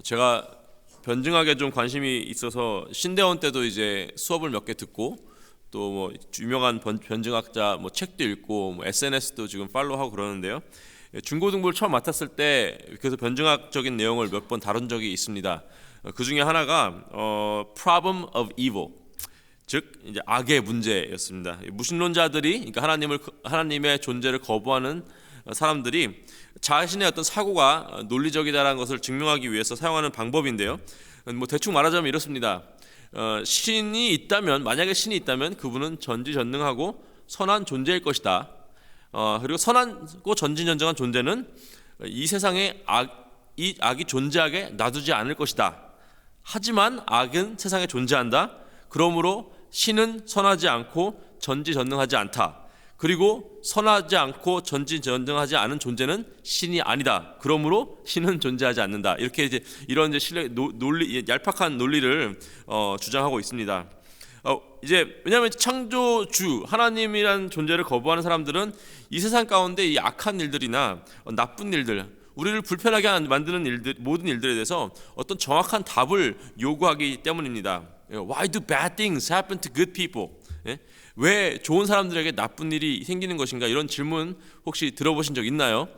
제가 변증학에 좀 관심이 있어서 신대원 때도 이제 수업을 몇 개 듣고 또 뭐 유명한 변증학자 뭐 책도 읽고 뭐 SNS도 지금 팔로우하고 그러는데요. 중고등부를 처음 맡았을 때 그래서 변증학적인 내용을 몇 번 다룬 적이 있습니다. 그 중에 하나가 problem of evil, 즉 이제 악의 문제였습니다. 무신론자들이, 그러니까 하나님의 존재를 거부하는 사람들이 자신의 어떤 사고가 논리적이다라는 것을 증명하기 위해서 사용하는 방법인데요. 뭐 대충 말하자면 이렇습니다. 신이 있다면, 만약에 신이 있다면 그분은 전지전능하고 선한 존재일 것이다. 그리고 선하고 전지전능한 존재는 이 세상에 이 악이 존재하게 놔두지 않을 것이다. 하지만 악은 세상에 존재한다. 그러므로 신은 선하지 않고 전지전능하지 않다. 그리고 선하지 않고 전지전능하지 않은 존재는 신이 아니다. 그러므로 신은 존재하지 않는다. 이렇게 이제 이런 이제 논리, 얄팍한 논리를 주장하고 있습니다. 이제 왜냐하면 창조주 하나님이란 존재를 거부하는 사람들은 이 세상 가운데 이 악한 일들이나 나쁜 일들, 우리를 불편하게 만드는 일들, 모든 일들에 대해서 어떤 정확한 답을 요구하기 때문입니다. Why do bad things happen to good people? 왜 좋은 사람들에게 나쁜 일이 생기는 것인가? 이런 질문 혹시 들어보신 적 있나요?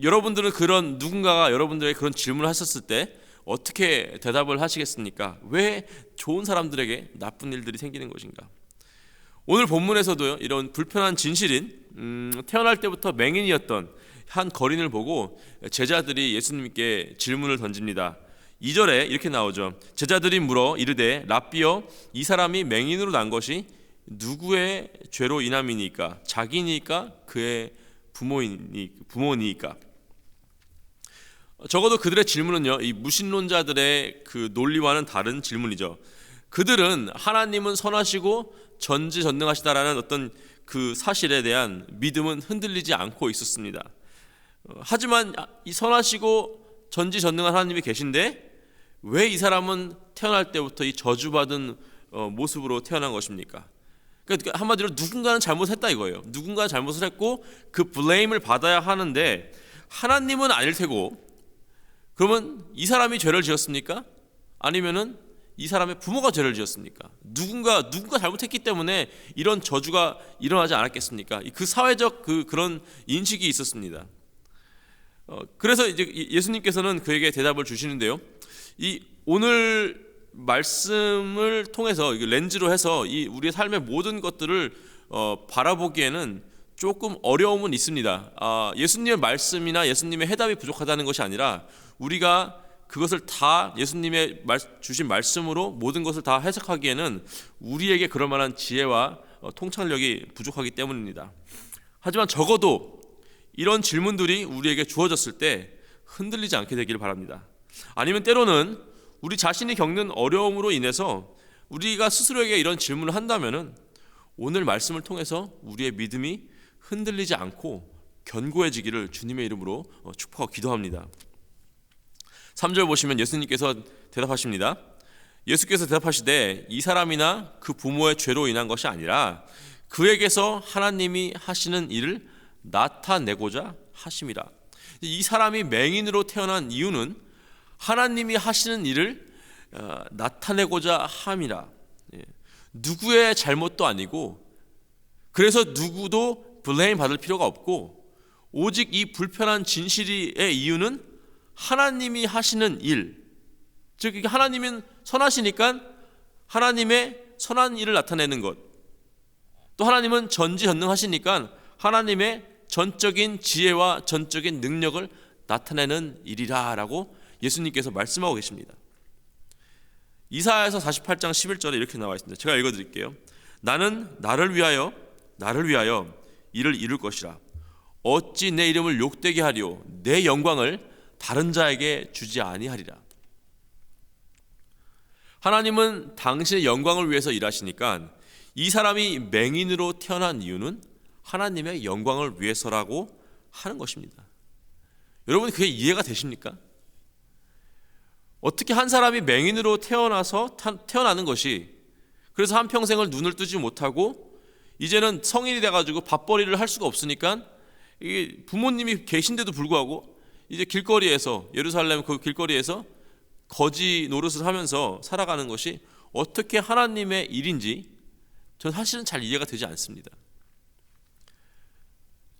여러분들은 누군가가 여러분들에게 그런 질문을 하셨을 때 어떻게 대답을 하시겠습니까? 왜 좋은 사람들에게 나쁜 일들이 생기는 것인가? 오늘 본문에서도요, 이런 불편한 진실인 태어날 때부터 맹인이었던 한 거린을 보고 제자들이 예수님께 질문을 던집니다. 2절에 이렇게 나오죠. 제자들이 물어 이르되 랍비여, 이 사람이 맹인으로 난 것이 누구의 죄로 인함이니까? 자기니까? 그의 부모니까? 적어도 그들의 질문은요, 이 무신론자들의 그 논리와는 다른 질문이죠. 그들은 하나님은 선하시고 전지전능하시다라는 어떤 그 사실에 대한 믿음은 흔들리지 않고 있었습니다. 하지만 이 선하시고 전지전능한 하나님이 계신데 왜 이 사람은 태어날 때부터 이 저주받은 모습으로 태어난 것입니까? 그러니까 한마디로 누군가는 잘못했다 이거예요. 누군가는 잘못을 했고 그 블레임을 받아야 하는데 하나님은 아닐 테고, 그러면 이 사람이 죄를 지었습니까? 아니면은 이 사람의 부모가 죄를 지었습니까? 누군가 잘못했기 때문에 이런 저주가 일어나지 않았겠습니까? 그 사회적 그런 인식이 있었습니다. 그래서 이제 예수님께서는 그에게 대답을 주시는데요. 이 오늘 말씀을 통해서 렌즈로 해서 이 우리의 삶의 모든 것들을 바라보기에는 조금 어려움은 있습니다. 예수님의 말씀이나 예수님의 해답이 부족하다는 것이 아니라 우리가 그것을 다 예수님의 주신 말씀으로 모든 것을 다 해석하기에는 우리에게 그럴 만한 지혜와 통찰력이 부족하기 때문입니다. 하지만 적어도 이런 질문들이 우리에게 주어졌을 때 흔들리지 않게 되기를 바랍니다. 아니면 때로는 우리 자신이 겪는 어려움으로 인해서 우리가 스스로에게 이런 질문을 한다면은 오늘 말씀을 통해서 우리의 믿음이 흔들리지 않고 견고해지기를 주님의 이름으로 축복하고 기도합니다. 3절 보시면 예수님께서 대답하십니다. 예수께서 대답하시되 이 사람이나 그 부모의 죄로 인한 것이 아니라 그에게서 하나님이 하시는 일을 나타내고자 하심이라. 이 사람이 맹인으로 태어난 이유는 하나님이 하시는 일을 나타내고자 함이라. 누구의 잘못도 아니고, 그래서 누구도 블레임 받을 필요가 없고, 오직 이 불편한 진실의 이유는 하나님이 하시는 일, 즉 하나님은 선하시니까 하나님의 선한 일을 나타내는 것, 또 하나님은 전지전능하시니까 하나님의 전적인 지혜와 전적인 능력을 나타내는 일이라라고 예수님께서 말씀하고 계십니다. 이사야서 48장 11절에 이렇게 나와 있습니다. 제가 읽어드릴게요. 나는 나를 위하여 이를 이룰 것이라. 어찌 내 이름을 욕되게 하리요 내 영광을 다른 자에게 주지 아니하리라. 하나님은 당신의 영광을 위해서 일하시니까 이 사람이 맹인으로 태어난 이유는 하나님의 영광을 위해서라고 하는 것입니다. 여러분, 그게 이해가 되십니까? 어떻게 한 사람이 맹인으로 태어나는 것이, 그래서 한평생을 눈을 뜨지 못하고 이제는 성인이 돼가지고 밥벌이를 할 수가 없으니까 이게 부모님이 계신데도 불구하고 이제 길거리에서, 예루살렘 그 길거리에서 거지 노릇을 하면서 살아가는 것이 어떻게 하나님의 일인지 저는 사실은 잘 이해가 되지 않습니다.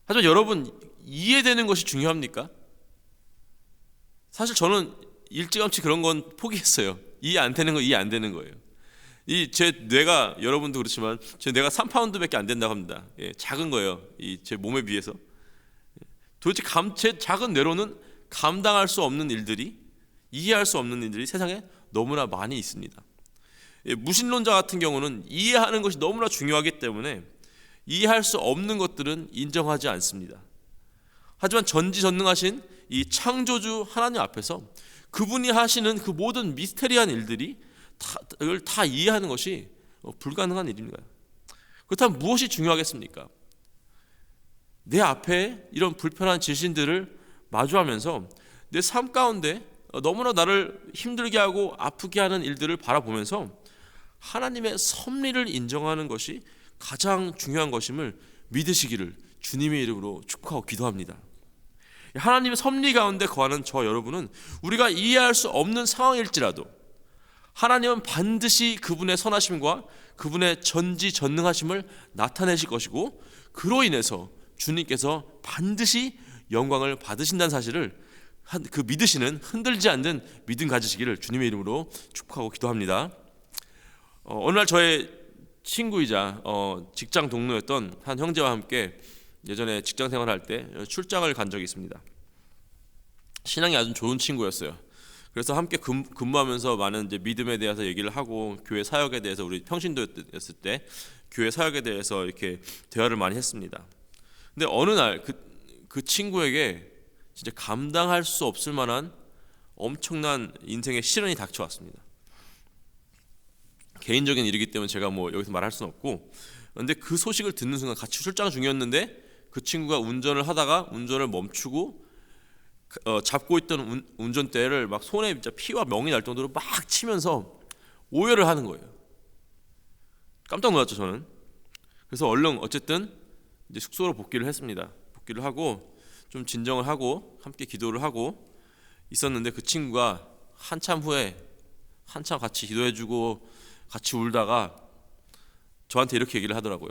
하지만 여러분, 이해되는 것이 중요합니까? 사실 저는 일찌감치 그런 건 포기했어요. 이해 안 되는 거 이해 안 되는 거예요. 이 제 뇌가, 여러분도 그렇지만 제 뇌가 3파운드밖에 안 된다고 합니다. 작은 거예요. 이 제 몸에 비해서. 도대체 제 작은 뇌로는 감당할 수 없는 일들이, 이해할 수 없는 일들이 세상에 너무나 많이 있습니다. 무신론자 같은 경우는 이해하는 것이 너무나 중요하기 때문에 이해할 수 없는 것들은 인정하지 않습니다. 하지만 전지전능하신 이 창조주 하나님 앞에서 그분이 하시는 그 모든 미스테리한 일들이 다 이해하는 것이 불가능한 일입니다. 그렇다면 무엇이 중요하겠습니까? 내 앞에 이런 불편한 진실들을 마주하면서 내 삶 가운데 너무나 나를 힘들게 하고 아프게 하는 일들을 바라보면서 하나님의 섭리를 인정하는 것이 가장 중요한 것임을 믿으시기를 주님의 이름으로 축복하고 기도합니다. 하나님의 섭리 가운데 거하는 저 여러분은 우리가 이해할 수 없는 상황일지라도 하나님은 반드시 그분의 선하심과 그분의 전지전능하심을 나타내실 것이고, 그로 인해서 주님께서 반드시 영광을 받으신다는 사실을 그 믿으시는 흔들리지 않는 믿음 가지시기를 주님의 이름으로 축복하고 기도합니다. 어느 날 저의 친구이자 직장 동료였던 한 형제와 함께 예전에 직장 생활할 때 출장을 간 적이 있습니다. 신앙이 아주 좋은 친구였어요. 그래서 함께 근무하면서 많은 이제 믿음에 대해서 얘기를 하고, 교회 사역에 대해서, 우리 평신도였을 때 교회 사역에 대해서 이렇게 대화를 많이 했습니다. 근데 어느 날 그 친구에게 진짜 감당할 수 없을 만한 엄청난 인생의 시련이 닥쳐왔습니다. 개인적인 일이기 때문에 제가 뭐 여기서 말할 수는 없고, 그런데 그 소식을 듣는 순간, 같이 출장 중이었는데 그 친구가 운전을 하다가 운전을 멈추고 잡고 있던 운전대를 막 손에 진짜 피와 멍이 날 정도로 막 치면서 오열을 하는 거예요. 깜짝 놀랐죠, 저는. 그래서 얼른 어쨌든 이제 숙소로 복귀를 했습니다. 복귀를 하고 좀 진정을 하고 함께 기도를 하고 있었는데, 그 친구가 한참 후에 한참 같이 기도해주고 같이 울다가 저한테 이렇게 얘기를 하더라고요.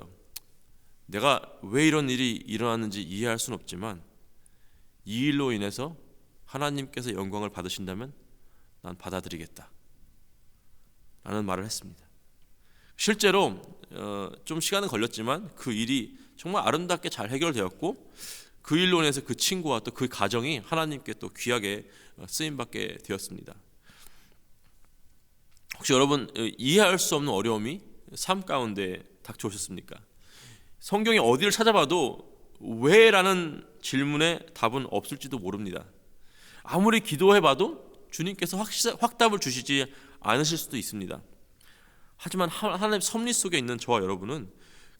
내가 왜 이런 일이 일어났는지 이해할 수는 없지만 이 일로 인해서 하나님께서 영광을 받으신다면 난 받아들이겠다 라는 말을 했습니다. 실제로 좀 시간은 걸렸지만 그 일이 정말 아름답게 잘 해결되었고, 그 일로 인해서 그 친구와 또 그 가정이 하나님께 또 귀하게 쓰임받게 되었습니다. 혹시 여러분 이해할 수 없는 어려움이 삶 가운데 닥쳐오셨습니까? 성경에 어디를 찾아봐도 왜? 라는 질문에 답은 없을지도 모릅니다. 아무리 기도해봐도 주님께서 확답을 주시지 않으실 수도 있습니다. 하지만 하나님의 섭리 속에 있는 저와 여러분은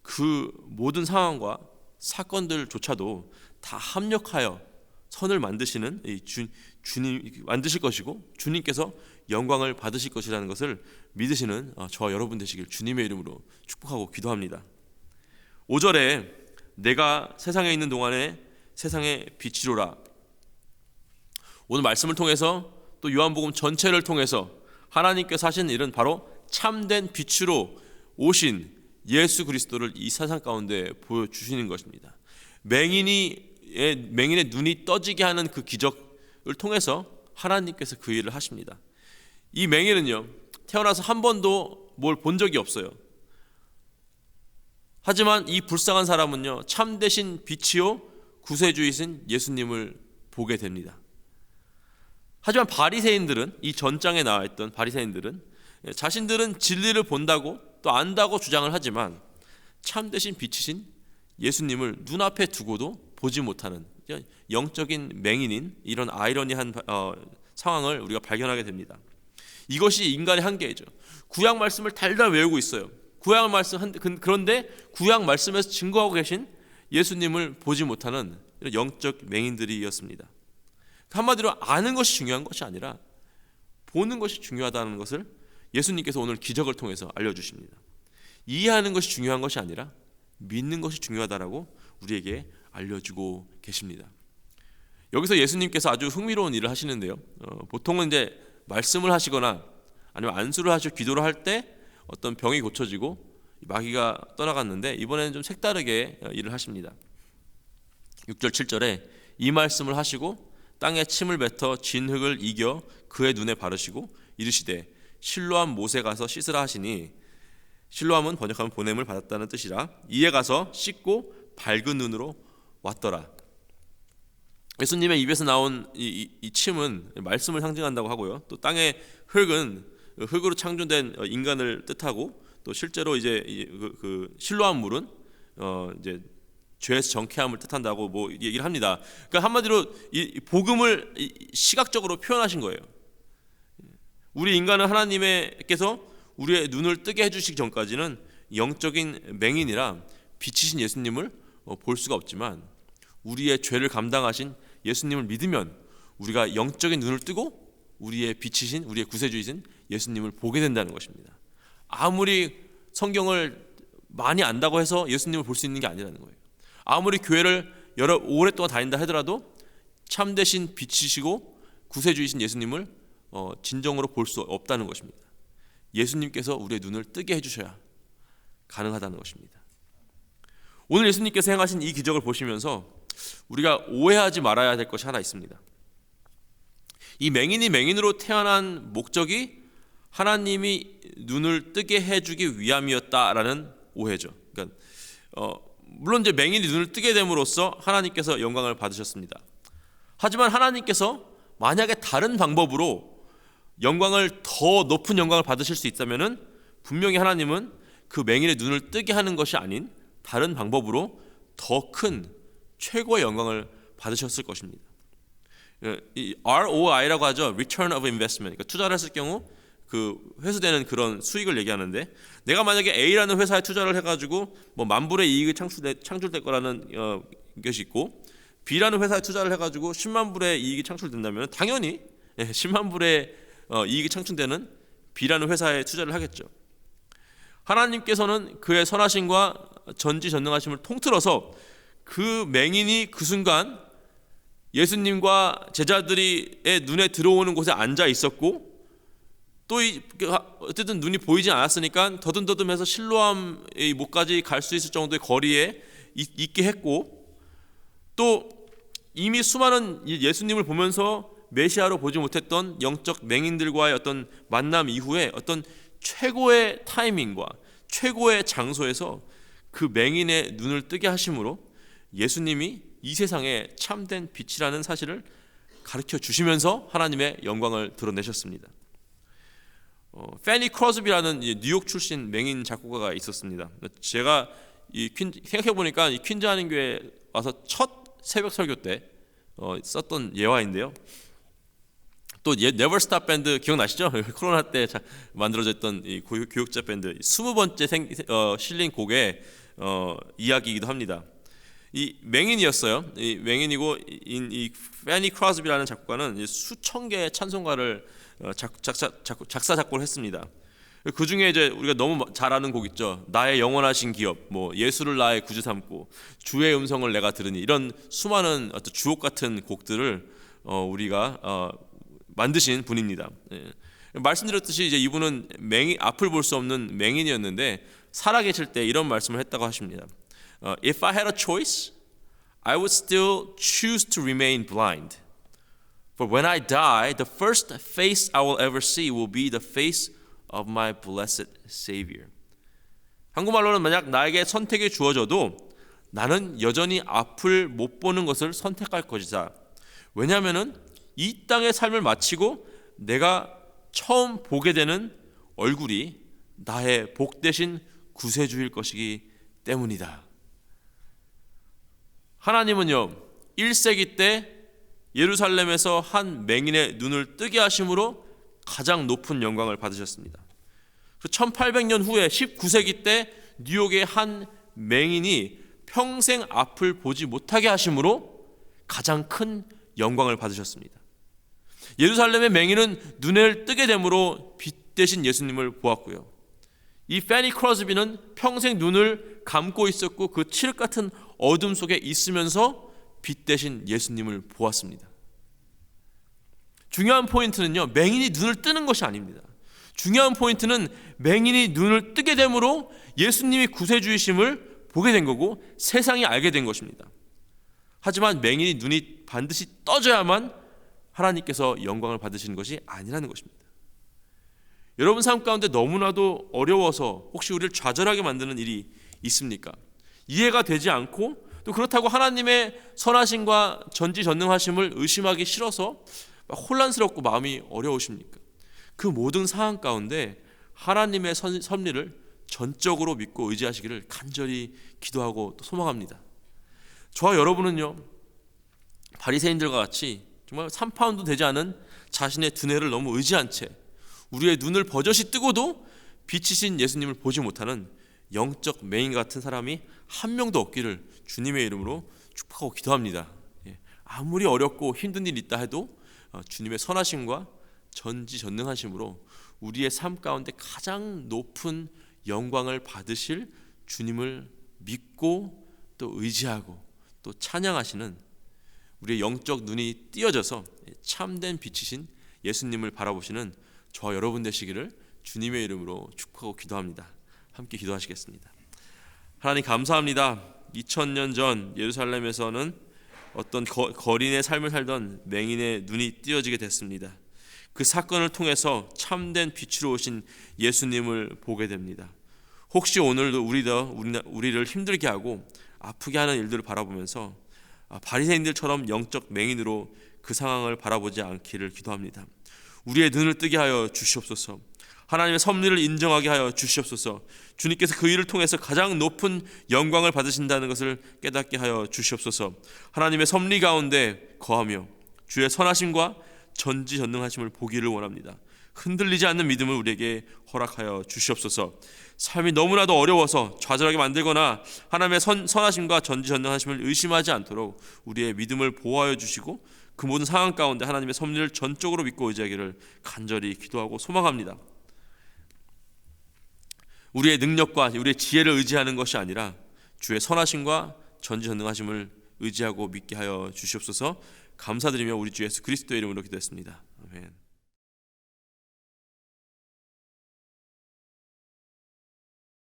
그 모든 상황과 사건들조차도 다 합력하여 선을 만드시는 주님 만드실 것이고, 주님께서 영광을 받으실 것이라는 것을 믿으시는 저와 여러분 되시길 주님의 이름으로 축복하고 기도합니다. 5절에 내가 세상에 있는 동안에 세상의 빛이로라. 오늘 말씀을 통해서 또 요한복음 전체를 통해서 하나님께서 하신 일은 바로 참된 빛으로 오신 예수 그리스도를 이 세상 가운데 보여주시는 것입니다. 맹인의 눈이 떠지게 하는 그 기적을 통해서 하나님께서 그 일을 하십니다. 이 맹인은요, 태어나서 한 번도 뭘 본 적이 없어요. 하지만 이 불쌍한 사람은요, 참되신 빛이요 구세주이신 예수님을 보게 됩니다. 하지만 바리새인들은, 이 전장에 나와 있던 바리새인들은 자신들은 진리를 본다고 또 안다고 주장을 하지만 참되신 빛이신 예수님을 눈앞에 두고도 보지 못하는 영적인 맹인인 이런 아이러니한 상황을 우리가 발견하게 됩니다. 이것이 인간의 한계이죠. 구약 말씀을 달달 외우고 있어요. 구약 말씀 그런데 구약 말씀에서 증거하고 계신 예수님을 보지 못하는 이런 영적 맹인들이었습니다. 한마디로 아는 것이 중요한 것이 아니라 보는 것이 중요하다는 것을 예수님께서 오늘 기적을 통해서 알려주십니다. 이해하는 것이 중요한 것이 아니라 믿는 것이 중요하다라고 우리에게 알려주고 계십니다. 여기서 예수님께서 아주 흥미로운 일을 하시는데요. 보통은 이제 말씀을 하시거나 아니면 안수를 하시고 기도를 할 때 어떤 병이 고쳐지고 마귀가 떠나갔는데, 이번에는 좀 색다르게 일을 하십니다. 6절 7절에 이 말씀을 하시고 땅에 침을 뱉어 진흙을 이겨 그의 눈에 바르시고 이르시되 실로암 못에 가서 씻으라 하시니, 실로암은 번역하면 보냄을 받았다는 뜻이라. 이에 가서 씻고 밝은 눈으로 왔더라. 예수님의 입에서 나온 이 침은 말씀을 상징한다고 하고요. 또 땅의 흙은 흙으로 창조된 인간을 뜻하고, 또 실제로 이제 그 실로암 물은 이제 죄에서 정케함을 뜻한다고 뭐 얘기를 합니다. 그러니까 한마디로 이 복음을 시각적으로 표현하신 거예요. 우리 인간은 하나님께서 우리의 눈을 뜨게 해주시기 전까지는 영적인 맹인이라 빛이신 예수님을 볼 수가 없지만, 우리의 죄를 감당하신 예수님을 믿으면 우리가 영적인 눈을 뜨고 우리의 빛이신, 우리의 구세주이신 예수님을 보게 된다는 것입니다. 아무리 성경을 많이 안다고 해서 예수님을 볼 수 있는 게 아니라는 거예요. 아무리 교회를 오랫동안 다닌다 하더라도 참되신 빛이시고 구세주이신 예수님을 진정으로 볼 수 없다는 것입니다. 예수님께서 우리의 눈을 뜨게 해주셔야 가능하다는 것입니다. 오늘 예수님께서 행하신 이 기적을 보시면서 우리가 오해하지 말아야 될 것이 하나 있습니다. 이 맹인이 맹인으로 태어난 목적이 하나님이 눈을 뜨게 해주기 위함이었다라는 오해죠. 그러니까 물론 이제 맹인이 눈을 뜨게 됨으로써 하나님께서 영광을 받으셨습니다. 하지만 하나님께서 만약에 다른 방법으로 영광을, 더 높은 영광을 받으실 수 있다면은 분명히 하나님은 그 맹인의 눈을 뜨게 하는 것이 아닌 다른 방법으로 더 큰 최고의 영광을 받으셨을 것입니다. 이 ROI라고 하죠. Return of Investment. 그러니까 투자를 했을 경우 그 회수되는 그런 수익을 얘기하는데, 내가 만약에 A라는 회사에 투자를 해가지고 뭐 만불의 이익이 창출될 거라는 것이 있고, B라는 회사에 투자를 해가지고 10만 불의 이익이 창출된다면 당연히 10만 불의 이익이 창출되는 B라는 회사에 투자를 하겠죠. 하나님께서는 그의 선하심과 전지전능하심을 통틀어서 그 맹인이 그 순간 예수님과 제자들의 눈에 들어오는 곳에 앉아 있었고, 또 어쨌든 눈이 보이지 않았으니까 더듬더듬해서 실로암의 목까지 갈 수 있을 정도의 거리에 있게 했고, 또 이미 수많은 예수님을 보면서 메시아로 보지 못했던 영적 맹인들과의 어떤 만남 이후에 어떤 최고의 타이밍과 최고의 장소에서 그 맹인의 눈을 뜨게 하심으로 예수님이 이 세상에 참된 빛이라는 사실을 가르쳐 주시면서 하나님의 영광을 드러내셨습니다. 페니 크로스비라는 뉴욕 출신 맹인 작곡가가 있었습니다. 제가 생각해 보니까 이 퀸즈 한인교회 와서 첫 새벽 설교 때 썼던 예화인데요. 또 Never Stop 밴드 기억나시죠? 코로나 때 만들어졌던 이 교육자 밴드 20번째 실린 곡의 이야기이기도 합니다. 이 맹인이었어요. 이 맹인이고 이 페니 크로스비라는 작곡가는 수천 개의 찬송가를 작사 작곡을 했습니다. 그 중에 이제 우리가 너무 잘 아는 곡 있죠. 나의 영원하신 기업, 뭐 예수를 나의 구주 삼고 주의 음성을 내가 들으니, 이런 수많은 어떤 주옥 같은 곡들을 우리가 만드신 분입니다. 말씀드렸듯이 이제 이분은 앞을 볼 수 없는 맹인이었는데 살아계실 때 이런 말씀을 했다고 하십니다. If I had a choice, I would still choose to remain blind. For when I die, the first face I will ever see will be the face of my blessed Savior. 한국말로는 만약 나에게 선택이 주어져도 나는 여전히 앞을 못 보는 것을 선택할 것이다. 왜냐하면은 이 땅의 삶을 마치고 내가 처음 보게 되는 얼굴이 나의 복되신 구세주일 것이기 때문이다. 하나님은요, 1세기 때 예루살렘에서 한 맹인의 눈을 뜨게 하심으로 가장 높은 영광을 받으셨습니다. 1800년 후에 19세기 때 뉴욕의 한 맹인이 평생 앞을 보지 못하게 하심으로 가장 큰 영광을 받으셨습니다. 예루살렘의 맹인은 눈을 뜨게 됨으로 빛 대신 예수님을 보았고요. 이 페니 크로스비는 평생 눈을 감고 있었고 그 칠흑 같은 어둠 속에 있으면서 빛 대신 예수님을 보았습니다. 중요한 포인트는요, 맹인이 눈을 뜨는 것이 아닙니다. 중요한 포인트는 맹인이 눈을 뜨게 됨으로 예수님이 구세주이심을 보게 된 거고 세상이 알게 된 것입니다. 하지만 맹인이 눈이 반드시 떠져야만 하나님께서 영광을 받으시는 것이 아니라는 것입니다. 여러분 삶 가운데 너무나도 어려워서 혹시 우리를 좌절하게 만드는 일이 있습니까? 이해가 되지 않고 또 그렇다고 하나님의 선하심과 전지전능하심을 의심하기 싫어서 혼란스럽고 마음이 어려우십니까? 그 모든 상황 가운데 하나님의 섭리를 전적으로 믿고 의지하시기를 간절히 기도하고 또 소망합니다. 저와 여러분은요, 바리새인들과 같이 정말 3파운드 되지 않은 자신의 두뇌를 너무 의지한 채 우리의 눈을 버젓이 뜨고도 빛이신 예수님을 보지 못하는 영적 맹인 같은 사람이 한 명도 없기를 주님의 이름으로 축복하고 기도합니다. 아무리 어렵고 힘든 일이 있다 해도 주님의 선하심과 전지전능하심으로 우리의 삶 가운데 가장 높은 영광을 받으실 주님을 믿고 또 의지하고 또 찬양하시는 우리의 영적 눈이 띄어져서 참된 빛이신 예수님을 바라보시는 저와 여러분 되시기를 주님의 이름으로 축복하고 기도합니다. 함께 기도하시겠습니다. 하나님 감사합니다. 2000년 전 예루살렘에서는 어떤 거린의 삶을 살던 맹인의 눈이 띄어지게 됐습니다. 그 사건을 통해서 참된 빛으로 오신 예수님을 보게 됩니다. 혹시 오늘도 우리를 힘들게 하고 아프게 하는 일들을 바라보면서 바리새인들처럼 영적 맹인으로 그 상황을 바라보지 않기를 기도합니다. 우리의 눈을 뜨게 하여 주시옵소서. 하나님의 섭리를 인정하게 하여 주시옵소서. 주님께서 그 일을 통해서 가장 높은 영광을 받으신다는 것을 깨닫게 하여 주시옵소서. 하나님의 섭리 가운데 거하며 주의 선하심과 전지전능하심을 보기를 원합니다. 흔들리지 않는 믿음을 우리에게 허락하여 주시옵소서. 삶이 너무나도 어려워서 좌절하게 만들거나 하나님의 선하심과 전지전능하심을 의심하지 않도록 우리의 믿음을 보호하여 주시고 그 모든 상황 가운데 하나님의 섭리를 전적으로 믿고 의지하기를 간절히 기도하고 소망합니다. 우리의 능력과 우리의 지혜를 의지하는 것이 아니라 주의 선하심과 전지전능하심을 의지하고 믿게 하여 주시옵소서. 감사드리며 우리 주 예수 그리스도의 이름으로 기도했습니다. 아멘.